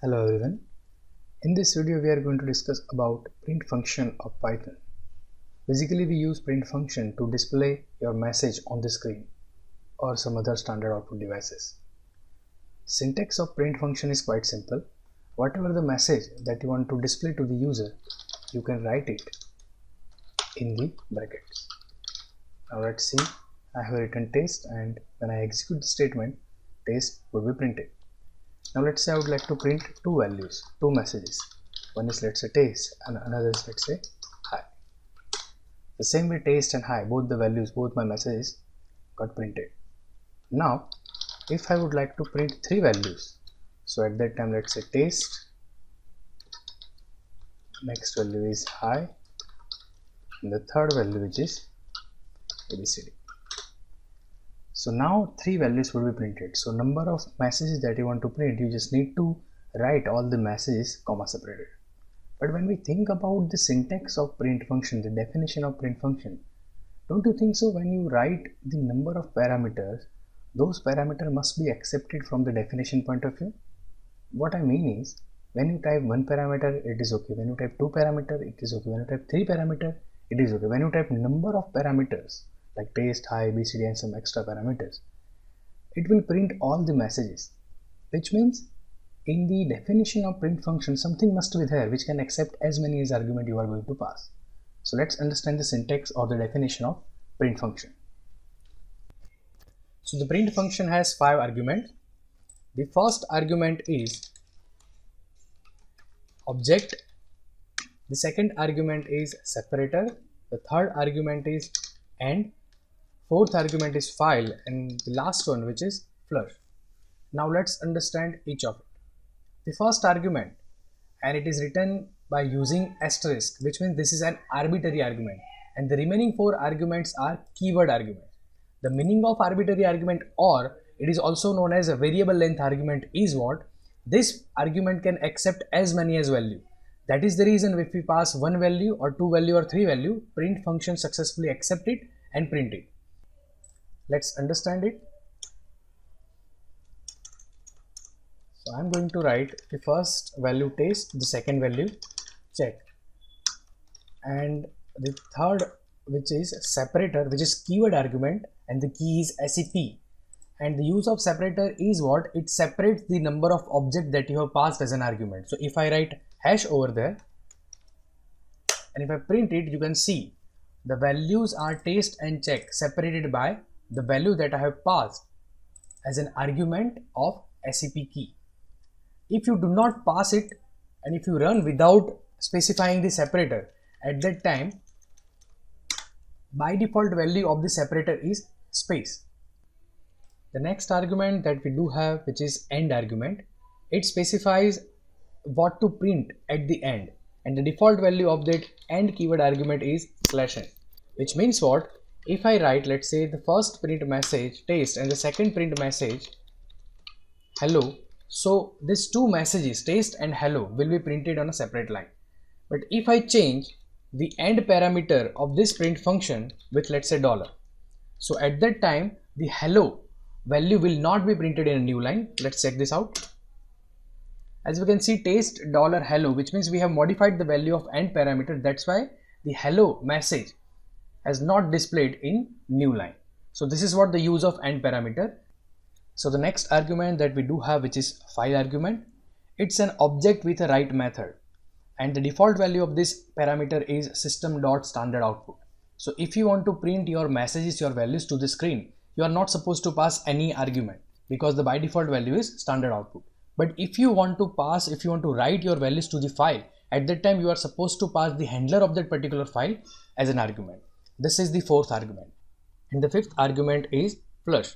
Hello everyone. In this video we are going to discuss about print function of Python. Basically we use print function to display your message on the screen or some other standard output devices. Syntax of print function is quite simple. Whatever the message that you want to display to the user, you can write it in the brackets. Now let's see. I have written taste, and when I execute the statement, taste will be printed. Now let's say I would like to print two values, two messages. One is let's say taste and another is let's say hi. The same way taste and hi, both the values, both my messages got printed. Now if I would like to print three values, so at that time let's say taste, next value is hi, and the third value which is ABCD. So now three values will be printed. So number of messages that you want to print, you just need to write all the messages comma separated. But when we think about the syntax of print function, the definition of print function, don't you think so? When you write the number of parameters, those parameters must be accepted from the definition point of view. What I mean is, when you type one parameter, it is okay. When you type two parameter, it is okay. When you type three parameter, it is okay. When you type number of parameters like taste, hi, ABCD and some extra parameters, it will print all the messages, which means in the definition of print function something must be there which can accept as many as argument you are going to pass. So let's understand the syntax or the definition of print function. So the print function has 5 arguments. The first argument is object, the second argument is separator, the third argument is AND, fourth argument is file, and the last one which is flush. Now let's understand each of it. The first argument, and it is written by using asterisk, which means this is an arbitrary argument, and the remaining 4 arguments are keyword arguments. The meaning of arbitrary argument, or it is also known as a variable length argument, is what? This argument can accept as many as value. That is the reason if we pass one value or two value or three value, print function successfully accept it and print it. Let's understand it. So I'm going to write the first value taste, the second value check, and the third which is separator, which is keyword argument, and the key is SEP. And the use of separator is what? It separates the number of objects that you have passed as an argument. So if I write hash over there and if I print it, you can see the values are taste and check separated by the value that I have passed as an argument of SEP key. If you do not pass it and if you run without specifying the separator, at that time by default value of the separator is space. The next argument that we do have, which is AND argument, it specifies what to print at the end, and the default value of that AND keyword argument is /n, which means what? If I write, let's say, the first print message taste and the second print message hello, so these two messages taste and hello will be printed on a separate line. But if I change the AND parameter of this print function with, let's say, $, so at that time the hello value will not be printed in a new line. Let's check this out. As we can see, taste $hello, which means we have modified the value of AND parameter. That's why the hello message has not displayed in new line. So this is what the use of AND parameter. So the next argument that we do have, which is file argument, it's an object with a write method, and the default value of this parameter is system.standardoutput. So if you want to print your messages, your values to the screen, you are not supposed to pass any argument because the by default value is standard output. But if you want to pass, if you want to write your values to the file, at that time you are supposed to pass the handler of that particular file as an argument. This is the fourth argument. And the fifth argument is flush.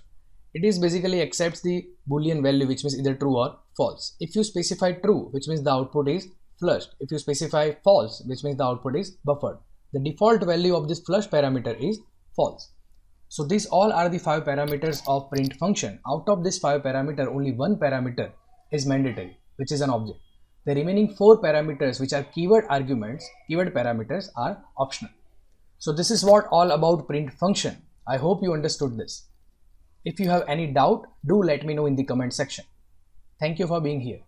It is basically accepts the boolean value, which means either true or false. If you specify true, which means the output is flushed. If you specify false, which means the output is buffered. The default value of this flush parameter is false. So these all are the 5 parameters of print function. Out of this 5 parameter, only one parameter is mandatory, which is an object. The remaining 4 parameters, which are keyword arguments, keyword parameters, are optional. So this is what all about print function. I hope you understood this. If you have any doubt, do let me know in the comment section. Thank you for being here.